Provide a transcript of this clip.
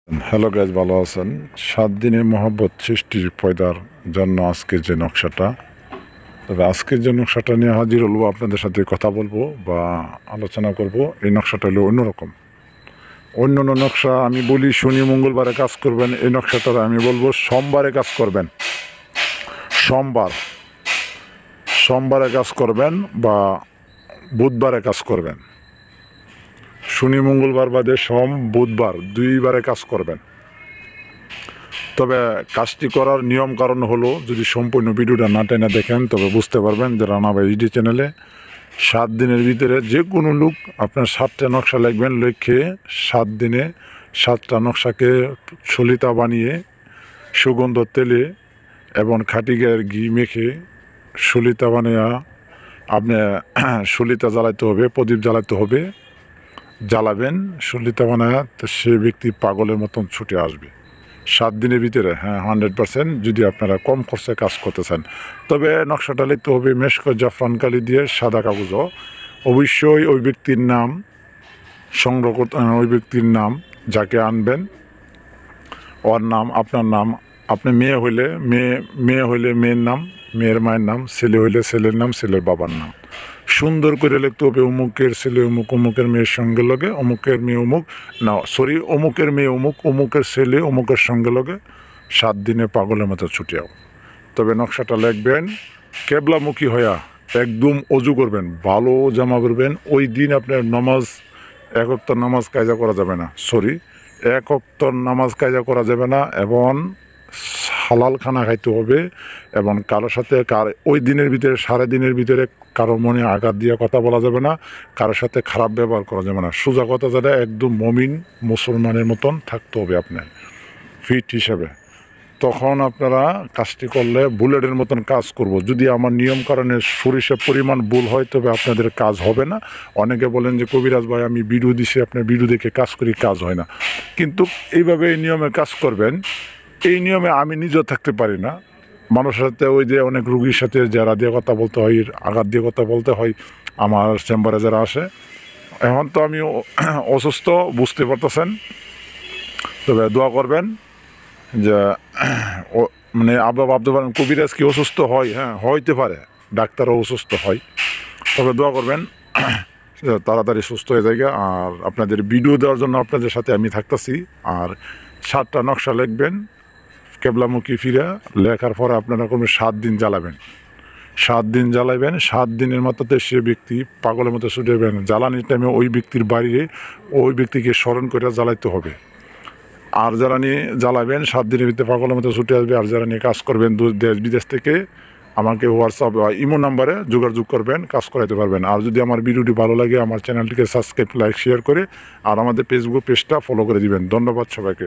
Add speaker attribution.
Speaker 1: Hello guys, ভালো আছেন? 7 দিনে মহব্বত সৃষ্টির পয়দার জন্য আজকের যে নকশাটা, তবে আজকের যে নকশাটা নিয়ে হাজির হলবো, আপনাদের সাথে কথা বলবো বা আলোচনা করব। এই নকশাটা হলো অন্যরকম। অন্য নকশা আমি বলি শনি মঙ্গলবারে কাজ করবেন, এই নকশাটা আমি বলবো সোমবারে কাজ করবেন। সোমবারে কাজ করবেন বা বুধবারে কাজ করবেন। শনি মঙ্গলবার বাদে বুধবার 2 বারে কাজ করবেন। তবে কাজটি করার নিয়ম কারণ হলো, যদি সম্পূর্ণ ভিডিওটা না টেনে দেখেন তবে বুঝতে পারবেন যে রানা ভাই ইডি চ্যানেলে 7 দিনের ভিতরে যে কোনো লোক আপনার 7টা নকশা লিখবেন, লিখে 7 দিনে 7টা নকশাকে সলিতা বানিয়ে সুগন্ধ তেলে এবং খাঁটি গায়ের ঘি মেখে সলিতা বানিয়ে আপনি সলিতা জ্বালাইতে হবে, প্রদীপ জ্বালাইতে হবে। জ্বালাবেন সলিতা বানায়, তো সে ব্যক্তি পাগলের মতন ছুটে আসবে 7 দিনের ভিতরে। হ্যাঁ, 100% যদি আপনারা কম খরচে কাজ করতে চান। তবে নকশাটা লিখতে হবে মেশক জাফরান কালি দিয়ে সাদা কাগজও। অবশ্যই ওই ব্যক্তির নাম সংগ্রহ করতে, ওই ব্যক্তির নাম যাকে আনবেন ওর নাম, আপনার নাম। আপনি মেয়ে হইলে মেয়ের নাম, মেয়ের মায়ের নাম। ছেলে হইলে ছেলের নাম, ছেলের বাবার নাম। সুন্দর করে লিখতে হবে অমুকের ছেলে অমুক, অমুকের মেয়ের সঙ্গে লগে অমুকের মেয়ে অমুক, না সরি, অমুকের মেয়ে অমুক, অমুকের ছেলে অমুকের সঙ্গে লগে 7 দিনে পাগলের মতো ছুটিয়াও। তবে নকশাটা লিখবেন কেবলামুখী হইয়া, একদম অজু করবেন, ভালো জামা করবেন। ওই দিন আপনার নামাজ, 1 ওয়াক্ত নামাজ কায়জা করা যাবে না, 1 ওয়াক্ত নামাজ কায়জা করা যাবে না, এবং হালাল খানা খাইতে হবে। এবং কারোর সাথে ওই দিনের ভিতরে, সারা দিনের ভিতরে কারো মনে আঘাত দিয়ে কথা বলা যাবে না, কারোর সাথে খারাপ ব্যবহার করা যাবে না। সোজা কথা যেটা, একদম মমিন মুসলমানের মতন থাকতে হবে আপনার ফিট হিসাবে। তখন আপনারা কাজটি করলে বুলেটের মতন কাজ করব। যদি আমার নিয়মকানুনের সরিষা পরিমাণ ভুল হয় তবে আপনাদের কাজ হবে না। অনেকে বলেন যে কবিরাজ ভাই আমি ভিডিও দিছি, আপনার ভিডিও দেখে কাজ করি, কাজ হয় না। কিন্তু এইভাবে এই নিয়মে কাজ করবেন। এই নিয়মে আমি নিজেও থাকতে পারি না। মানুষের সাথে ওই যে অনেক রুগীর সাথে যারা দিয়ে কথা বলতে হয়, আঘাত দিয়ে কথা বলতে হয় আমার চেম্বারে যারা আসে। এখন তো আমি অসুস্থ, বুঝতে পারতেছেন। তবে দোয়া করবেন যে মানে আপনারা ভাবতে পারেন কবিরাজ কি অসুস্থ হয়? হ্যাঁ, হইতে পারে, ডাক্তারও অসুস্থ হয়। তবে দোয়া করবেন তাড়াতাড়ি সুস্থ হয়ে যায়। আর আপনাদের ভিডিও দেওয়ার জন্য আপনাদের সাথে আমি থাকতেছি। আর 7টা নকশা লিখবেন কেবলামুখী ফিরে, লেখার পরে আপনারা কোনো 7 দিন জ্বালাবেন। 7 দিন জ্বালাবেন। 7 দিনের মাথাতে সে ব্যক্তি পাগলের মতো ছুটে যাবেন। জ্বালানির টাইমে ওই ব্যক্তির বাইরে ওই ব্যক্তিকে স্মরণ করে জ্বালাইতে হবে। আর যারা নিয়ে জ্বালাবেন 7 দিনের ভিতরে পাগলের মতো ছুটে আসবে। আর যারা নিয়ে কাজ করবেন দেশ বিদেশ থেকে, আমাকে হোয়াটসঅ্যাপ বা ইমো নাম্বারে যোগাযোগ করবেন, কাজ করাতে পারবেন। আর যদি আমার ভিডিওটি ভালো লাগে আমার চ্যানেলটিকে সাবস্ক্রাইব, লাইক, শেয়ার করে আর আমাদের ফেসবুক পেজটা ফলো করে দিবেন। ধন্যবাদ সবাইকে।